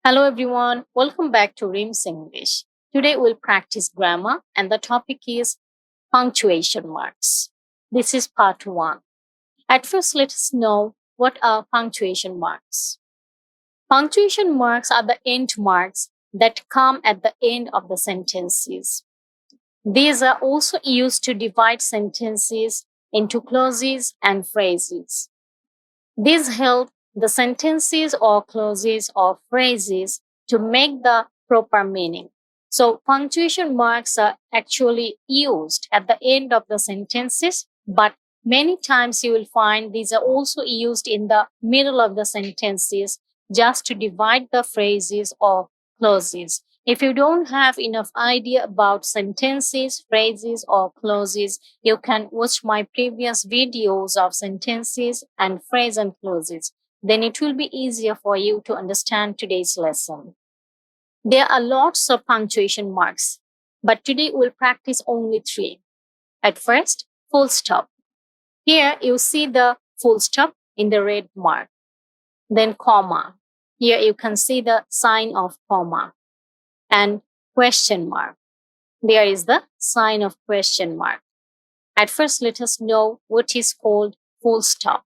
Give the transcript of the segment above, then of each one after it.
Hello everyone, welcome back to Rims English. Today we'll practice grammar and the topic is punctuation marks. This is part 1. At first, let us know what are punctuation marks. Punctuation marks are the end marks that come at the end of the sentences. These are also used to divide sentences into clauses and phrases. These help the sentences or clauses or phrases to make the proper meaning. So, punctuation marks are actually used at the end of the sentences, but many times you will find these are also used in the middle of the sentences just to divide the phrases or clauses. If you don't have enough idea about sentences, phrases, or clauses, you can watch my previous videos of sentences and phrase and clauses. Then it will be easier for you to understand today's lesson. There are lots of punctuation marks, but today we'll practice only 3. At first, full stop. Here you see the full stop in the red mark. Then comma. Here you can see the sign of comma. And question mark. There is the sign of question mark. At first, let us know what is called full stop.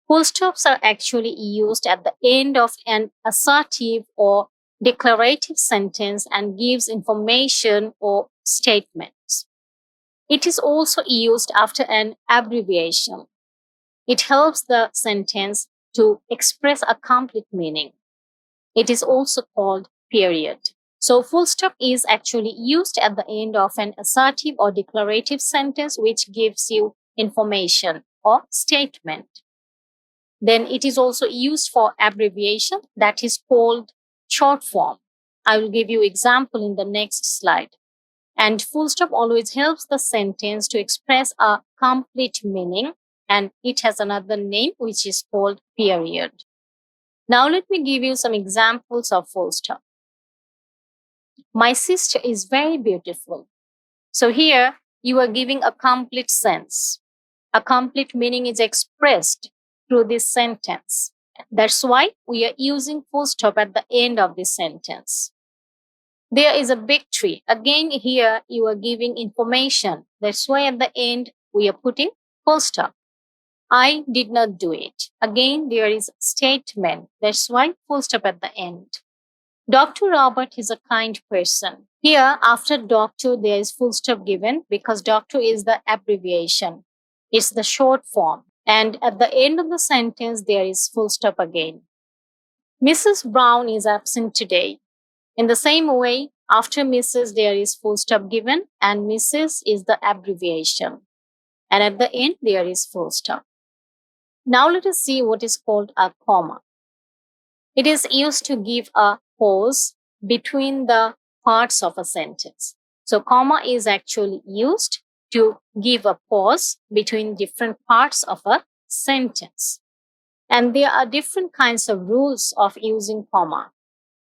Full stops are actually used at the end of an assertive or declarative sentence and gives information or statements. It is also used after an abbreviation. It helps the sentence to express a complete meaning. It is also called period. So full stop is actually used at the end of an assertive or declarative sentence which gives you information or statement. Then it is also used for abbreviation that is called short form. I will give you example in the next slide. And full stop always helps the sentence to express a complete meaning, and it has another name which is called period. Now let me give you some examples of full stop. My sister is very beautiful. So here you are giving a complete sense. A complete meaning is expressed through this sentence. That's why we are using full stop at the end of this sentence. There is a big tree. Again, here you are giving information. That's why at the end we are putting full stop. I did not do it. Again, there is statement. That's why full stop at the end. Dr. Robert is a kind person. Here, after doctor, there is full stop given because doctor is the abbreviation. It's the short form. And at the end of the sentence, there is full stop again. Mrs. Brown is absent today. In the same way, after Mrs., there is full stop given, and Mrs. is the abbreviation. And at the end, there is full stop. Now let us see what is called a comma. It is used to give a pause between the parts of a sentence. So comma is actually used to give a pause between different parts of a sentence. And there are different kinds of rules of using comma.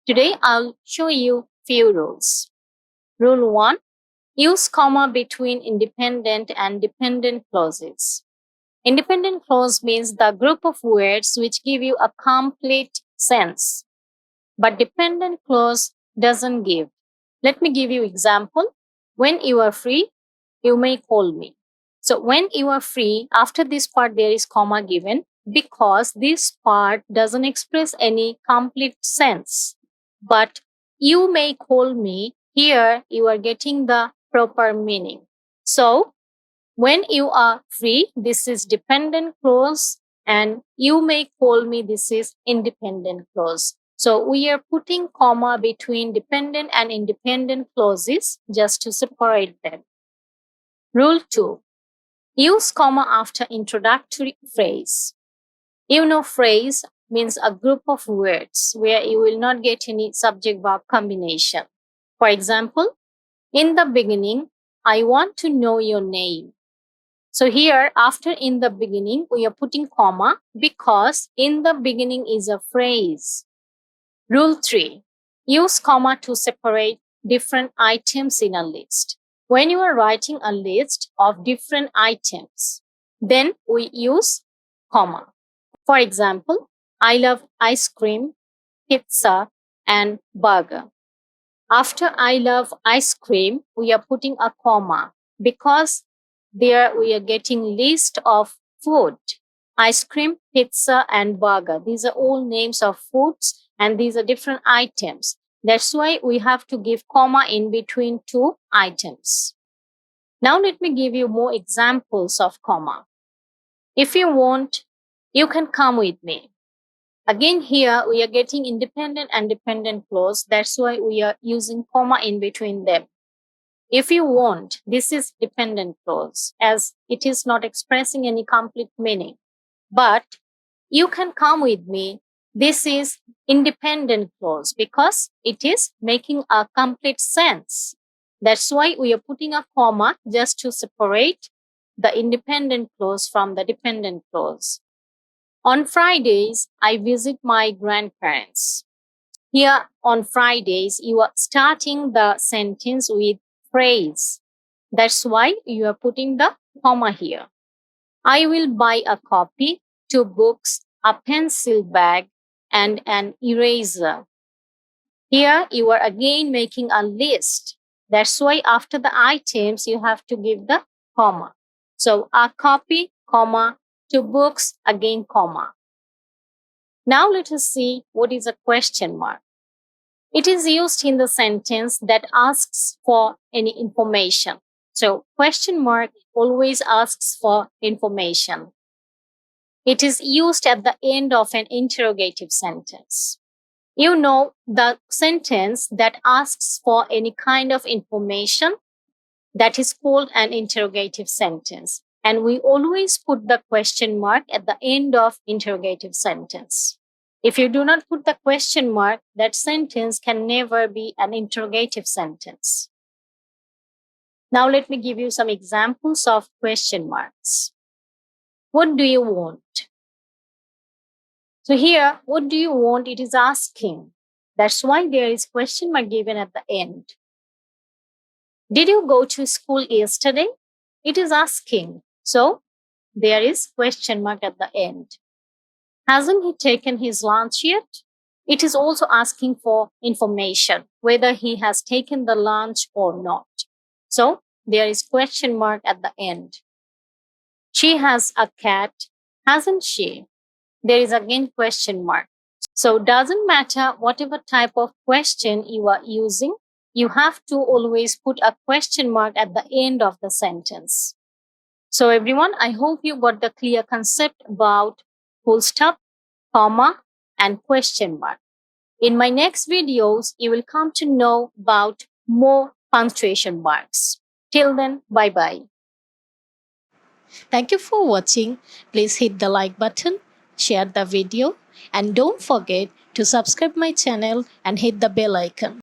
Today I'll show you few rules. Rule 1. Use comma between independent and dependent clauses. Independent clause means the group of words which give you a complete sense. But dependent clause doesn't give. Let me give you example. When you are free, you may call me. So when you are free, after this part there is comma given because this part doesn't express any complete sense. But you may call me, here you are getting the proper meaning. So when you are free, this is dependent clause, and you may call me, this is independent clause. So we are putting comma between dependent and independent clauses just to separate them. Rule 2. Use comma after introductory phrase. You know, phrase means a group of words where you will not get any subject-verb combination. For example, in the beginning, I want to know your name. So here, after in the beginning, we are putting comma because in the beginning is a phrase. Rule 3. Use comma to separate different items in a list. When you are writing a list of different items, then we use comma. For example, I love ice cream, pizza, and burger. After I love ice cream, we are putting a comma because there we are getting list of food. Ice cream, pizza, and burger. These are all names of foods and these are different items. That's why we have to give comma in between two items. Now let me give you more examples of comma. If you want, you can come with me. Again, here we are getting independent and dependent clause. That's why we are using comma in between them. If you want, this is dependent clause as it is not expressing any complete meaning. But you can come with me. This is independent clause because it is making a complete sense. That's why we are putting a comma just to separate the independent clause from the dependent clause. On Fridays, I visit my grandparents. Here on Fridays, you are starting the sentence with phrase. That's why you are putting the comma here. I will buy a copy, 2 books, a pencil bag, and an eraser. Here you are again making a list. That's why after the items, you have to give the comma. So a copy, comma, 2 books, again comma. Now let us see what is a question mark. It is used in the sentence that asks for any information. So question mark always asks for information. It is used at the end of an interrogative sentence. You know, the sentence that asks for any kind of information, that is called an interrogative sentence. And we always put the question mark at the end of interrogative sentence. If you do not put the question mark, that sentence can never be an interrogative sentence. Now let me give you some examples of question marks. What do you want? So here, what do you want? It is asking. That's why there is question mark given at the end. Did you go to school yesterday? It is asking. So there is question mark at the end. Hasn't he taken his lunch yet? It is also asking for information, whether he has taken the lunch or not. So there is question mark at the end. She has a cat, hasn't she? There is again question mark. So doesn't matter whatever type of question you are using, you have to always put a question mark at the end of the sentence. So everyone, I hope you got the clear concept about full stop, comma, and question mark. In my next videos, you will come to know about more punctuation marks. Till then, bye-bye. Thank you for watching. Please hit the like button, share the video, and don't forget to subscribe my channel and hit the bell icon.